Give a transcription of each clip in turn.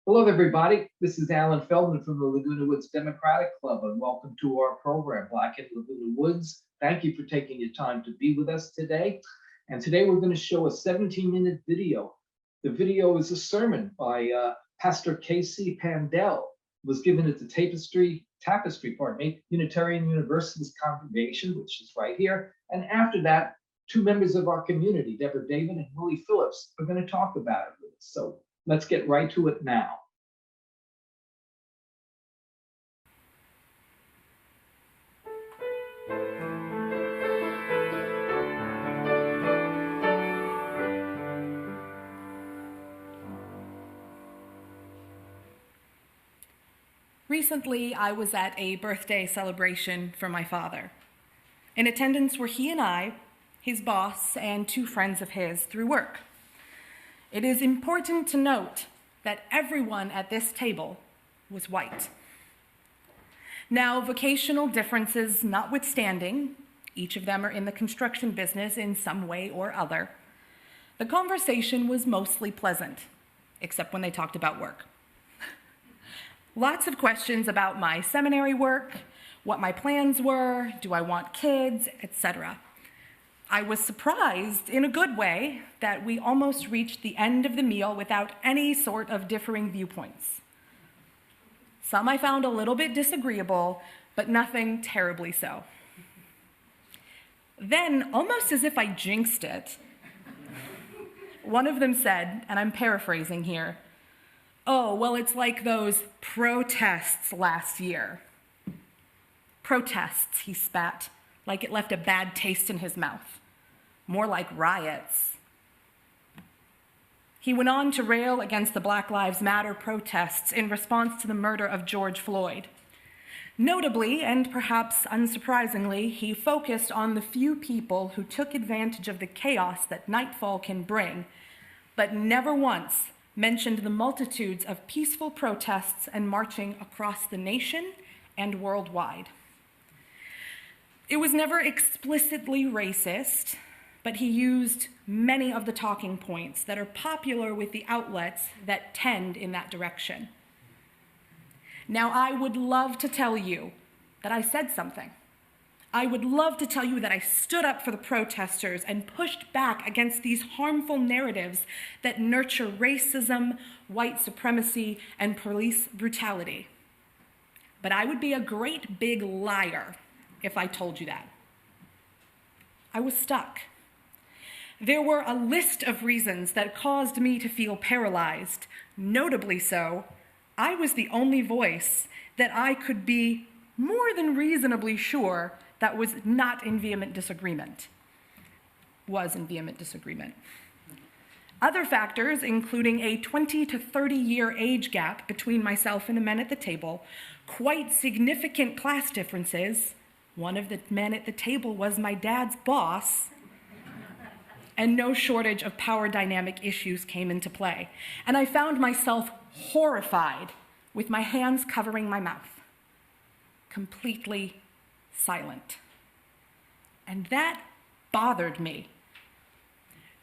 Hello, everybody. This is Alan Feldman from the Laguna Woods Democratic Club, and welcome to our program, Black in Laguna Woods. Thank you for taking your time to be with us today. And today we're going to show a 17-minute video. The video is a sermon by Pastor Casey Pandel. It was given at the Tapestry, Unitarian Universalist congregation, which is right here. And after that, two members of our community, Deborah David and Willie Phillips, are going to talk about it with us. So let's get right to it now. Recently, I was at a birthday celebration for my father. In attendance were he and I, his boss, and two friends of his through work. It is important to note that everyone at this table was white. Now, vocational differences notwithstanding, each of them are in the construction business in some way or other, the conversation was mostly pleasant, except when they talked about work. Lots of questions about my seminary work, what my plans were, do I want kids, etc. I was surprised, in a good way, that we almost reached the end of the meal without any sort of differing viewpoints. Some I found a little bit disagreeable, but nothing terribly so. Then, almost as if I jinxed it, one of them said, and I'm paraphrasing here, "Oh, well, it's like those protests last year." Protests, he spat, like it left a bad taste in his mouth. More like riots. He went on to rail against the Black Lives Matter protests in response to the murder of George Floyd. Notably, and perhaps unsurprisingly, he focused on the few people who took advantage of the chaos that nightfall can bring, but never once mentioned the multitudes of peaceful protests and marching across the nation and worldwide. It was never explicitly racist, but he used many of the talking points that are popular with the outlets that tend in that direction. Now, I would love to tell you that I said something. I would love to tell you that I stood up for the protesters and pushed back against these harmful narratives that nurture racism, white supremacy, and police brutality. But I would be a great big liar if I told you that. I was stuck. There were a list of reasons that caused me to feel paralyzed. Notably so, I was the only voice that I could be more than reasonably sure that was in vehement disagreement. Other factors, including a 20 to 30-year age gap between myself and the men at the table, quite significant class differences. One of the men at the table was my dad's boss, and no shortage of power dynamic issues came into play. And I found myself horrified with my hands covering my mouth, completely silent. And that bothered me.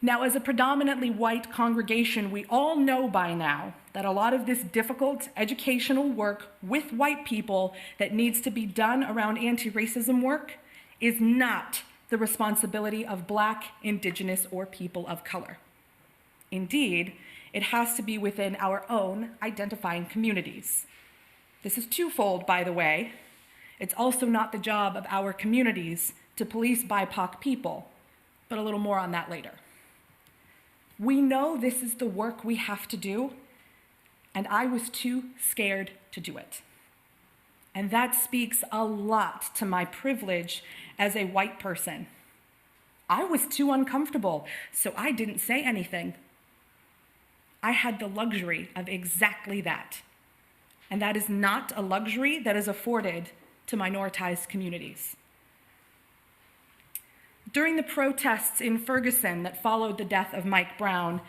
Now, as a predominantly white congregation, we all know by now that a lot of this difficult educational work with white people that needs to be done around anti-racism work is not the responsibility of Black, Indigenous, or people of color. Indeed, it has to be within our own identifying communities. This is twofold, by the way. It's also not the job of our communities to police BIPOC people, but a little more on that later. We know this is the work we have to do, and I was too scared to do it. And that speaks a lot to my privilege as a white person. I was too uncomfortable, so I didn't say anything. I had the luxury of exactly that. And that is not a luxury that is afforded to minoritized communities. During the protests in Ferguson that followed the death of Mike Brown,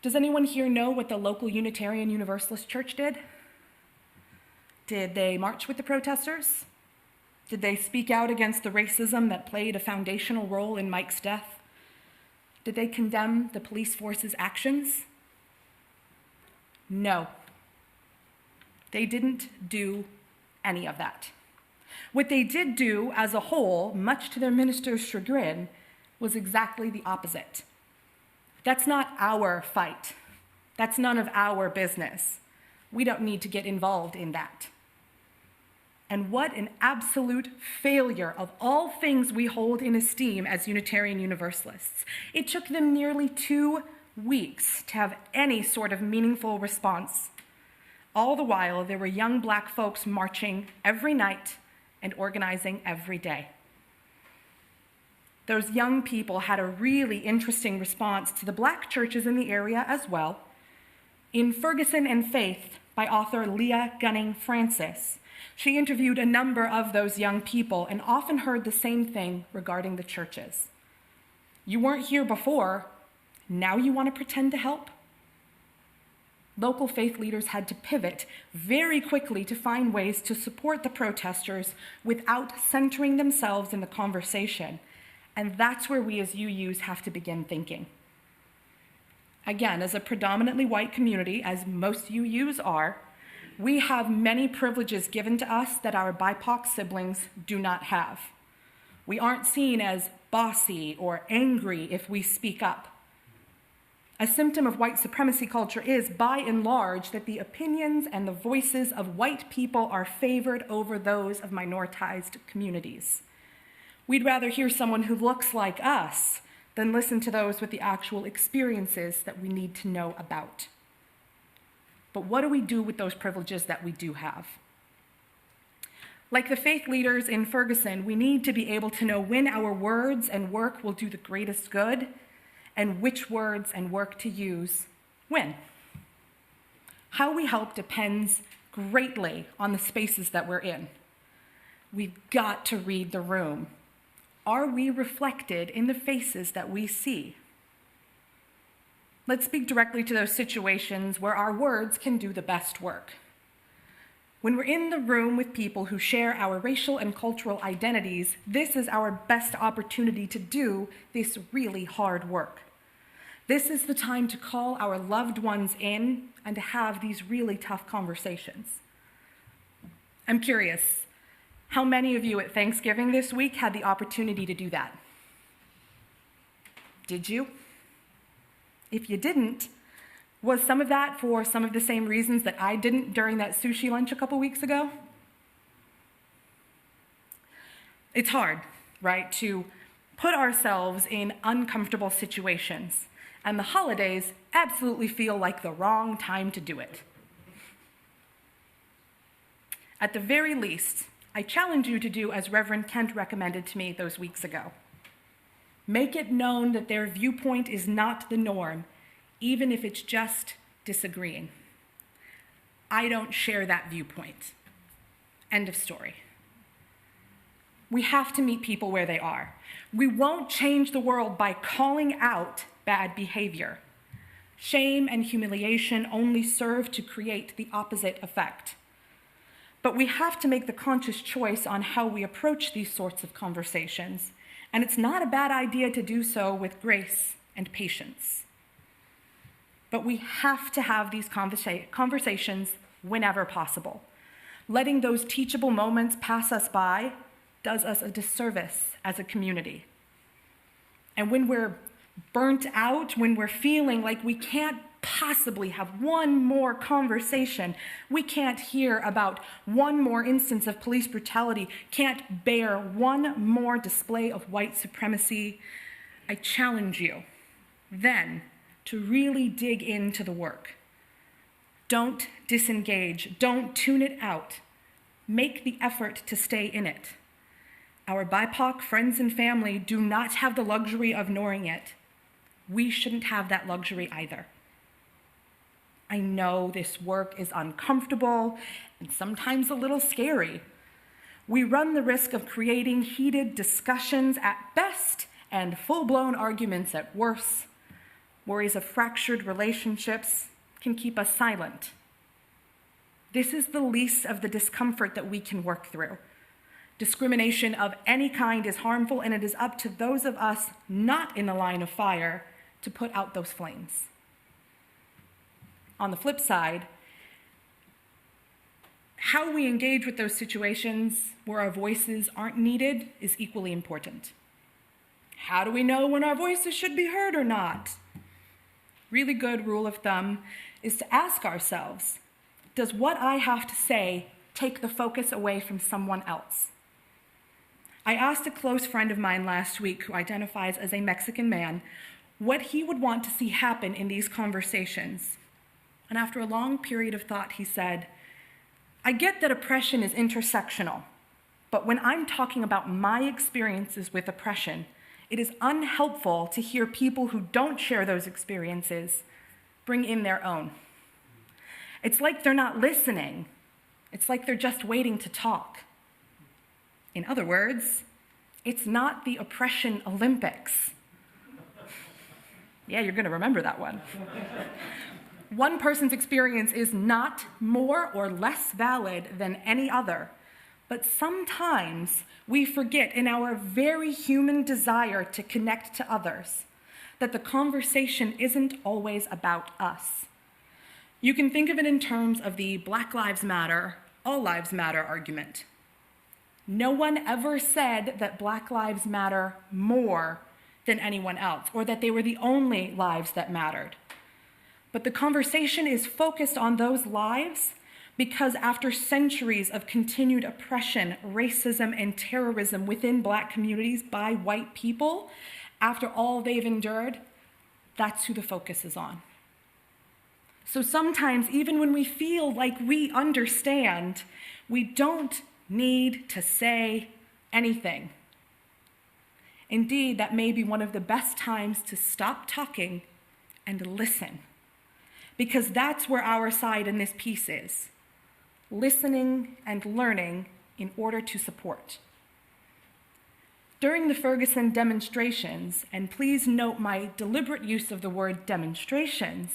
does anyone here know what the local Unitarian Universalist church did? Did they march with the protesters? Did they speak out against the racism that played a foundational role in Mike's death? Did they condemn the police force's actions? No. They didn't do any of that. What they did do as a whole, much to their minister's chagrin, was exactly the opposite. That's not our fight. That's none of our business. We don't need to get involved in that. And what an absolute failure of all things we hold in esteem as Unitarian Universalists. It took them nearly 2 weeks to have any sort of meaningful response. All the while, there were young Black folks marching every night and organizing every day. Those young people had a really interesting response to the Black churches in the area as well. In Ferguson and Faith, by author Leah Gunning Francis, she interviewed a number of those young people and often heard the same thing regarding the churches. You weren't here before, now you want to pretend to help? Local faith leaders had to pivot very quickly to find ways to support the protesters without centering themselves in the conversation. And that's where we as UUs have to begin thinking. Again, as a predominantly white community, as most UUs are, we have many privileges given to us that our BIPOC siblings do not have. We aren't seen as bossy or angry if we speak up. A symptom of white supremacy culture is, by and large, that the opinions and the voices of white people are favored over those of minoritized communities. We'd rather hear someone who looks like us than listen to those with the actual experiences that we need to know about. But what do we do with those privileges that we do have? Like the faith leaders in Ferguson, we need to be able to know when our words and work will do the greatest good and which words and work to use when. How we help depends greatly on the spaces that we're in. We've got to read the room. Are we reflected in the faces that we see? Let's speak directly to those situations where our words can do the best work. When we're in the room with people who share our racial and cultural identities, this is our best opportunity to do this really hard work. This is the time to call our loved ones in and to have these really tough conversations. I'm curious, how many of you at Thanksgiving this week had the opportunity to do that? Did you? If you didn't, was some of that for some of the same reasons that I didn't during that sushi lunch a couple weeks ago? It's hard, right, to put ourselves in uncomfortable situations, and the holidays absolutely feel like the wrong time to do it. At the very least, I challenge you to do as Reverend Kent recommended to me those weeks ago. Make it known that their viewpoint is not the norm, even if it's just disagreeing. I don't share that viewpoint. End of story. We have to meet people where they are. We won't change the world by calling out bad behavior. Shame and humiliation only serve to create the opposite effect. But we have to make the conscious choice on how we approach these sorts of conversations. And it's not a bad idea to do so with grace and patience. But we have to have these conversations whenever possible. Letting those teachable moments pass us by does us a disservice as a community. And when we're burnt out, when we're feeling like we can't possibly have one more conversation, we can't hear about one more instance of police brutality, can't bear one more display of white supremacy, I challenge you then to really dig into the work. Don't disengage, don't tune it out. Make the effort to stay in it. Our BIPOC friends and family do not have the luxury of ignoring it. We shouldn't have that luxury either. I know this work is uncomfortable and sometimes a little scary. We run the risk of creating heated discussions at best and full-blown arguments at worst, worries of fractured relationships can keep us silent. This is the least of the discomfort that we can work through. Discrimination of any kind is harmful, and it is up to those of us not in the line of fire to put out those flames. On the flip side, how we engage with those situations where our voices aren't needed is equally important. How do we know when our voices should be heard or not? Really good rule of thumb is to ask ourselves, does what I have to say take the focus away from someone else? I asked a close friend of mine last week, who identifies as a Mexican man, what he would want to see happen in these conversations. And after a long period of thought, he said, I get that oppression is intersectional, but when I'm talking about my experiences with oppression, it is unhelpful to hear people who don't share those experiences bring in their own. It's like they're not listening. It's like they're just waiting to talk. In other words, it's not the oppression Olympics. Yeah, you're going to remember that one. One person's experience is not more or less valid than any other, but sometimes we forget in our very human desire to connect to others that the conversation isn't always about us. You can think of it in terms of the Black Lives Matter, All Lives Matter argument. No one ever said that Black lives matter more than anyone else, or that they were the only lives that mattered. But the conversation is focused on those lives because after centuries of continued oppression, racism, and terrorism within Black communities by white people, after all they've endured, that's who the focus is on. So sometimes, even when we feel like we understand, we don't need to say anything. Indeed, that may be one of the best times to stop talking and listen, because that's where our side in this piece is, listening and learning in order to support. During the Ferguson demonstrations, and please note my deliberate use of the word demonstrations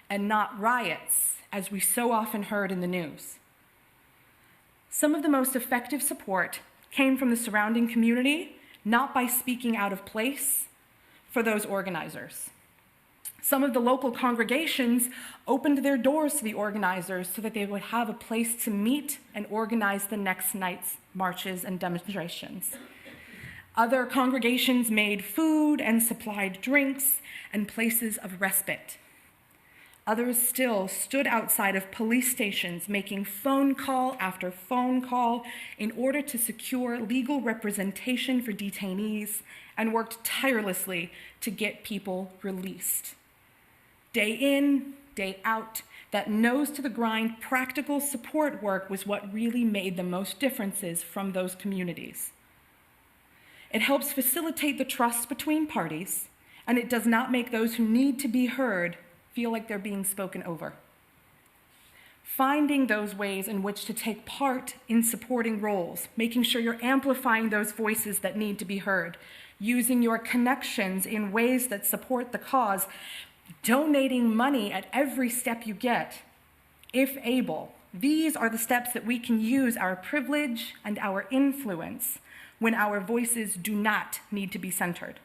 and not riots, as we so often heard in the news, some of the most effective support came from the surrounding community, not by speaking out of place for those organizers. Some of the local congregations opened their doors to the organizers so that they would have a place to meet and organize the next night's marches and demonstrations. Other congregations made food and supplied drinks and places of respite. Others still stood outside of police stations making phone call after phone call in order to secure legal representation for detainees and worked tirelessly to get people released. Day in, day out, that nose-to-the-grind practical support work was what really made the most differences from those communities. It helps facilitate the trust between parties, and it does not make those who need to be heard feel like they're being spoken over. Finding those ways in which to take part in supporting roles, making sure you're amplifying those voices that need to be heard, using your connections in ways that support the cause, donating money at every step you get, if able. These are the steps that we can use our privilege and our influence when our voices do not need to be centered.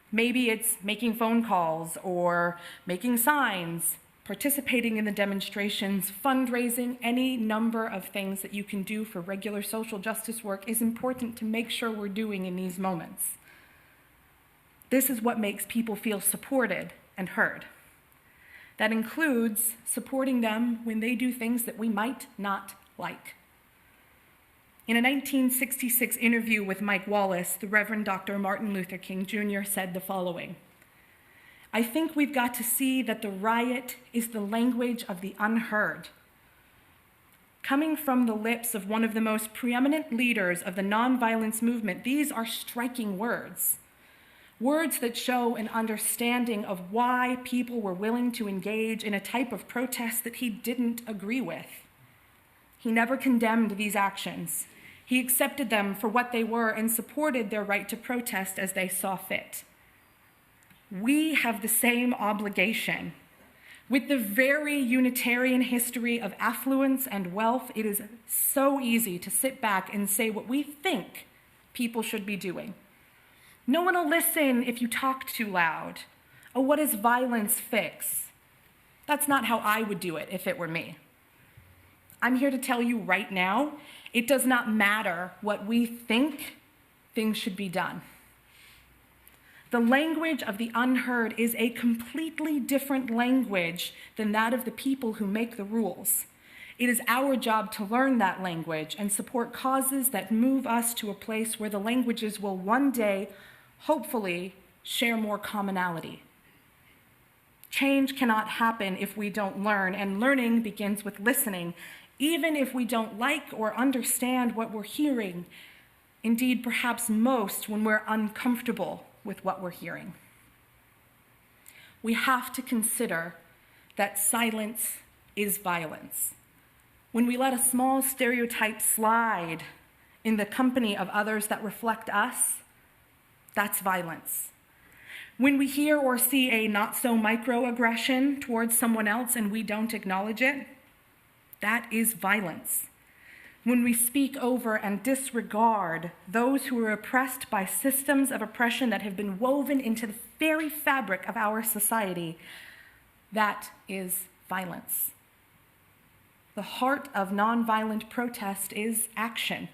Maybe it's making phone calls or making signs, participating in the demonstrations, fundraising, any number of things that you can do for regular social justice work is important to make sure we're doing in these moments. This is what makes people feel supported and heard. That includes supporting them when they do things that we might not like. In a 1966 interview with Mike Wallace, the Reverend Dr. Martin Luther King Jr. said the following: "I think we've got to see that the riot is the language of the unheard." Coming from the lips of one of the most preeminent leaders of the nonviolence movement, these are striking words. Words that show an understanding of why people were willing to engage in a type of protest that he didn't agree with. He never condemned these actions. He accepted them for what they were and supported their right to protest as they saw fit. We have the same obligation. With the very Unitarian history of affluence and wealth, it is so easy to sit back and say what we think people should be doing. No one will listen if you talk too loud. Oh, what does violence fix? That's not how I would do it if it were me. I'm here to tell you right now, it does not matter what we think things should be done. The language of the unheard is a completely different language than that of the people who make the rules. It is our job to learn that language and support causes that move us to a place where the languages will one day, hopefully, share more commonality. Change cannot happen if we don't learn, and learning begins with listening, even if we don't like or understand what we're hearing. Indeed, perhaps most when we're uncomfortable with what we're hearing. We have to consider that silence is violence. When we let a small stereotype slide in the company of others that reflect us, that's violence. When we hear or see a not-so-microaggression towards someone else and we don't acknowledge it, that is violence. When we speak over and disregard those who are oppressed by systems of oppression that have been woven into the very fabric of our society, that is violence. The heart of nonviolent protest is action.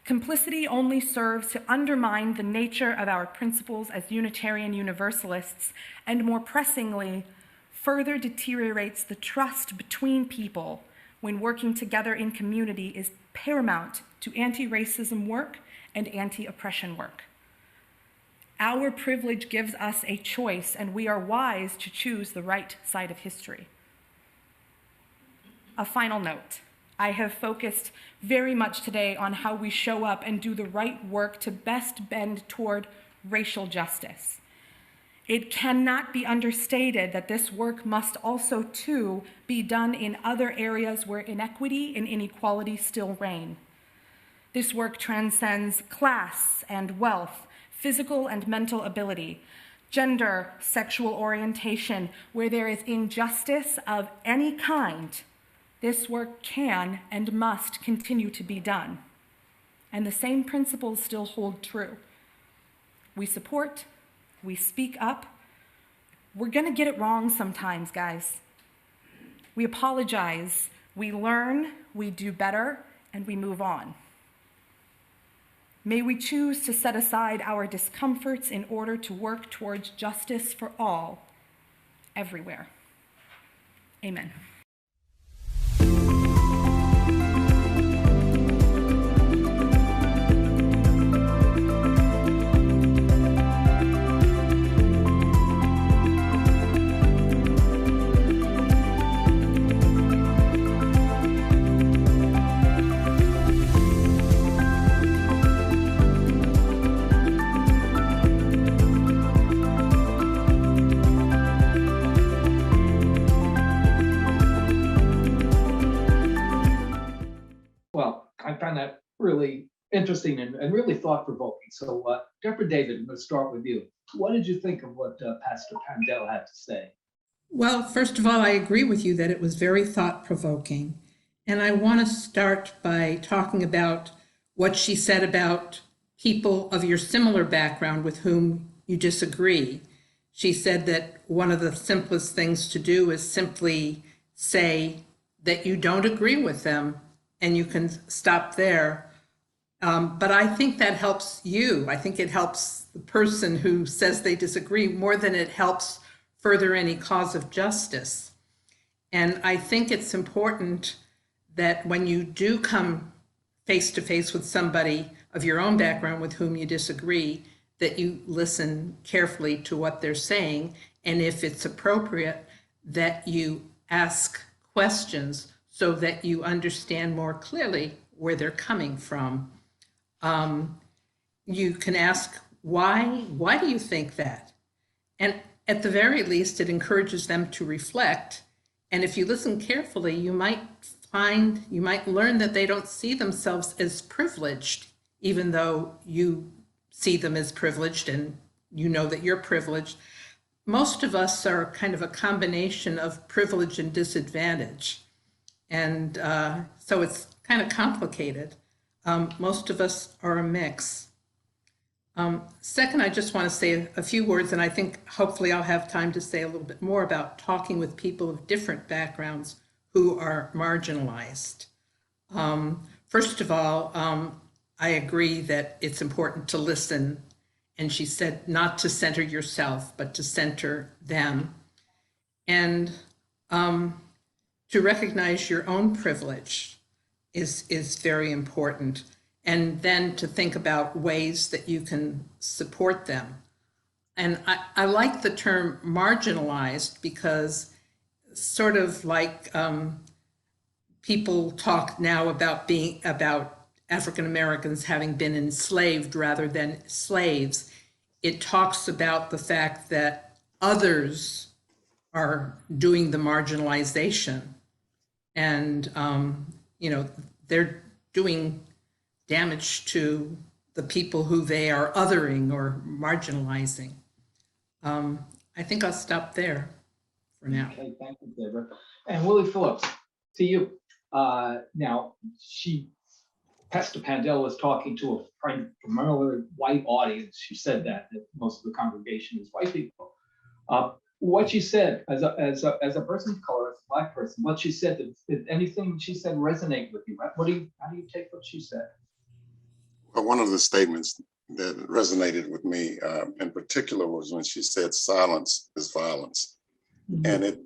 Complicity only serves to undermine the nature of our principles as Unitarian Universalists, and more pressingly, further deteriorates the trust between people when working together in community is paramount to anti-racism work and anti-oppression work. Our privilege gives us a choice, and we are wise to choose the right side of history. A final note. I have focused very much today on how we show up and do the right work to best bend toward racial justice. It cannot be understated that this work must also, too, be done in other areas where inequity and inequality still reign. This work transcends class and wealth, physical and mental ability, gender, sexual orientation. Where there is injustice of any kind, this work can and must continue to be done. And the same principles still hold true. We support, we speak up. We're gonna get it wrong sometimes, guys. We apologize, we learn, we do better, and we move on. May we choose to set aside our discomforts in order to work towards justice for all, everywhere. Amen. Well, I found that really interesting and really thought-provoking. So, Deborah David, I'm going to start with you. What did you think of what Pastor Pandel had to say? Well, first of all, I agree with you that it was very thought-provoking. And I want to start by talking about what she said about people of your similar background with whom you disagree. She said that one of the simplest things to do is simply say that you don't agree with them, and you can stop there. But I think that helps you. I think it helps the person who says they disagree more than it helps further any cause of justice. And I think it's important that when you do come face to face with somebody of your own background with whom you disagree, that you listen carefully to what they're saying, and if it's appropriate, that you ask questions so that you understand more clearly where they're coming from. You can ask, why do you think that? And at the very least, it encourages them to reflect. And if you listen carefully, you might you might learn that they don't see themselves as privileged, even though you see them as privileged and you know that you're privileged. Most of us are kind of a combination of privilege and disadvantage. And so it's kind of complicated. Most of us are a mix. Second, I just want to say a few words, and I think hopefully I'll have time to say a little bit more about talking with people of different backgrounds who are marginalized. First of all, I agree that it's important to listen. And she said not to center yourself, but to center them. And to recognize your own privilege is very important. And then to think about ways that you can support them. And I like the term marginalized because sort of like people talk now about African Americans having been enslaved rather than slaves. It talks about the fact that others are doing the marginalization, and they're doing damage to the people who they are othering or marginalizing. I think I'll stop there for now. Okay, thank you, Deborah. And Willie Phillips, to you. Now, Pastor Pandel was talking to a primarily white audience. She said that most of the congregation is white people. What she said as a person of color, as a Black person, what she said, did anything she said resonate with you? How do you take what she said? Well, one of the statements that resonated with me in particular was when she said silence is violence. Mm-hmm. And it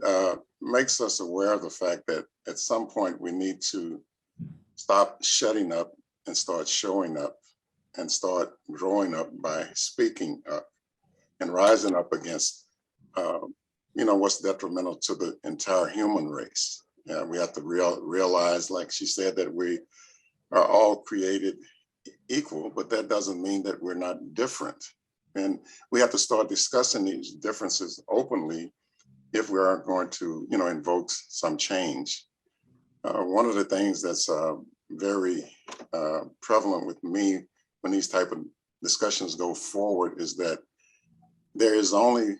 makes us aware of the fact that at some point we need to stop shutting up and start showing up and start growing up by speaking up and rising up against, what's detrimental to the entire human race. We have to realize, like she said, that we are all created equal, but that doesn't mean that we're not different. And we have to start discussing these differences openly if we are going to, invoke some change. One of the things that's very prevalent with me when these type of discussions go forward is that there is only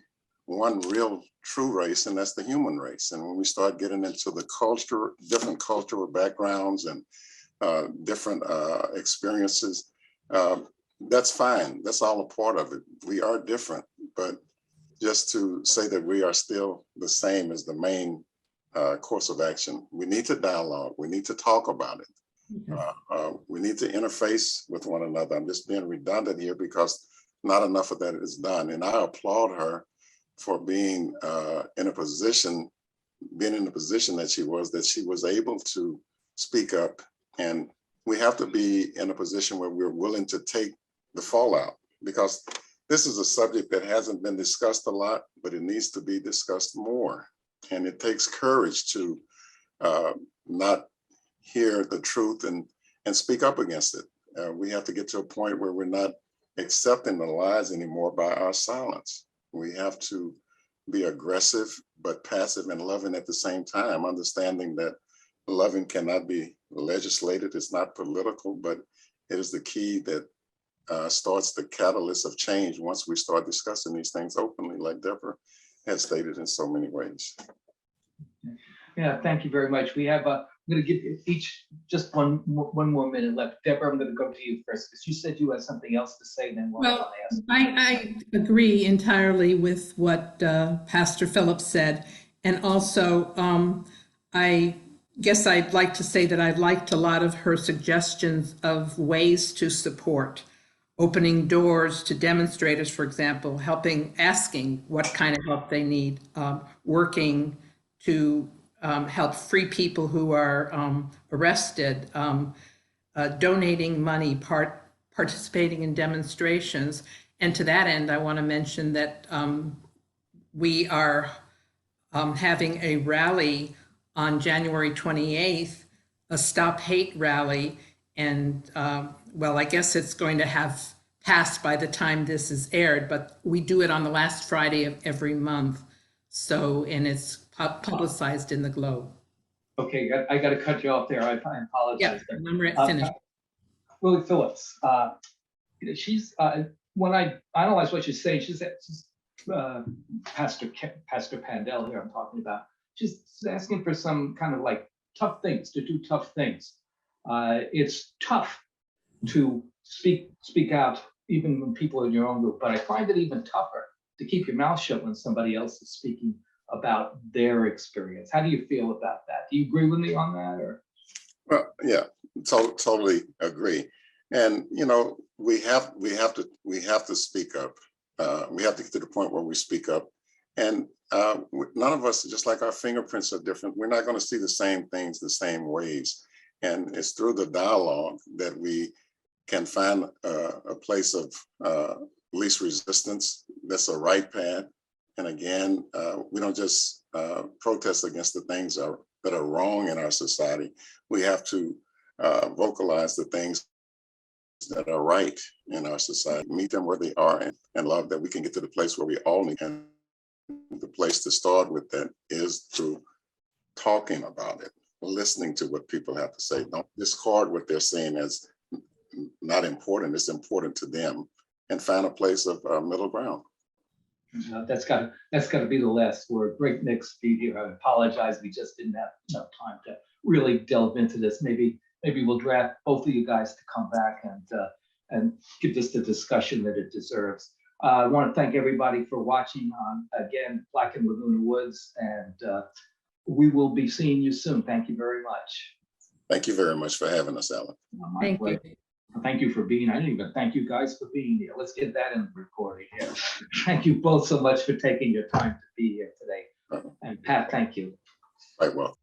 one real true race, and that's the human race. And when we start getting into the culture, different cultural backgrounds and different experiences, that's fine. That's all a part of it. We are different, but just to say that we are still the same is the main course of action. We need to dialogue. We need to talk about it. We need to interface with one another. I'm just being redundant here because not enough of that is done. And I applaud her for being in the position that she was able to speak up. And we have to be in a position where we're willing to take the fallout, because this is a subject that hasn't been discussed a lot, but it needs to be discussed more. And it takes courage to not hear the truth and speak up against it. We have to get to a point where we're not accepting the lies anymore by our silence. We have to be aggressive, but passive and loving at the same time, understanding that loving cannot be legislated. It's not political, but it is the key that starts the catalyst of change once we start discussing these things openly, like Deborah has stated in so many ways. Yeah, thank you very much. We have I'm going to give each just one more minute left. Deborah, I'm going to go to you first because you said you had something else to say. Then I agree entirely with what Pastor Phillips said, and also I guess I'd like to say that I liked a lot of her suggestions of ways to support. Opening doors to demonstrators, for example, asking what kind of help they need, working to help free people who are arrested, donating money, participating in demonstrations. And to that end, I want to mention that we are having a rally on January 28th, a Stop Hate rally. And well, I guess it's going to have passed by the time this is aired, but we do it on the last Friday of every month. So, and it's publicized in the Globe. Okay, I got to cut you off there. I Yeah, apologize. I'm finished. Willie Phillips, she's, when I analyze what she's saying, she's Pastor Pandel here I'm talking about. She's asking for some kind of like tough things, to do tough things. It's tough to speak out even when people in your own group, but I find it even tougher to keep your mouth shut when somebody else is speaking about their experience. How do you feel about that? Do you agree with me on that, or? Well, yeah, totally agree. And you know, we have to speak up. We have to get to the point where we speak up. And none of us, just like our fingerprints are different, we're not going to see the same things the same ways. And it's through the dialogue that we can find a place of least resistance. That's a right path. And again, we don't just protest against the things that are wrong in our society. We have to vocalize the things that are right in our society, meet them where they are, and love that we can get to the place where we all need. And the place to start with that is through talking about it, listening to what people have to say. Don't discard what they're saying as not important. It's important to them, and find a place of middle ground. That's got to be the last word. Breakneck speed here. I apologize. We just didn't have enough time to really delve into this. Maybe we'll draft both of you guys to come back and give this the discussion that it deserves. I want to thank everybody for watching on, again, Black in Laguna Woods, and we will be seeing you soon. Thank you very much. Thank you very much for having us, Alan. Thank you. Thank you for being. I didn't even thank you guys for being here. Let's get that in the recording here. Thank you both so much for taking your time to be here today. And Pat, thank you. Quite well.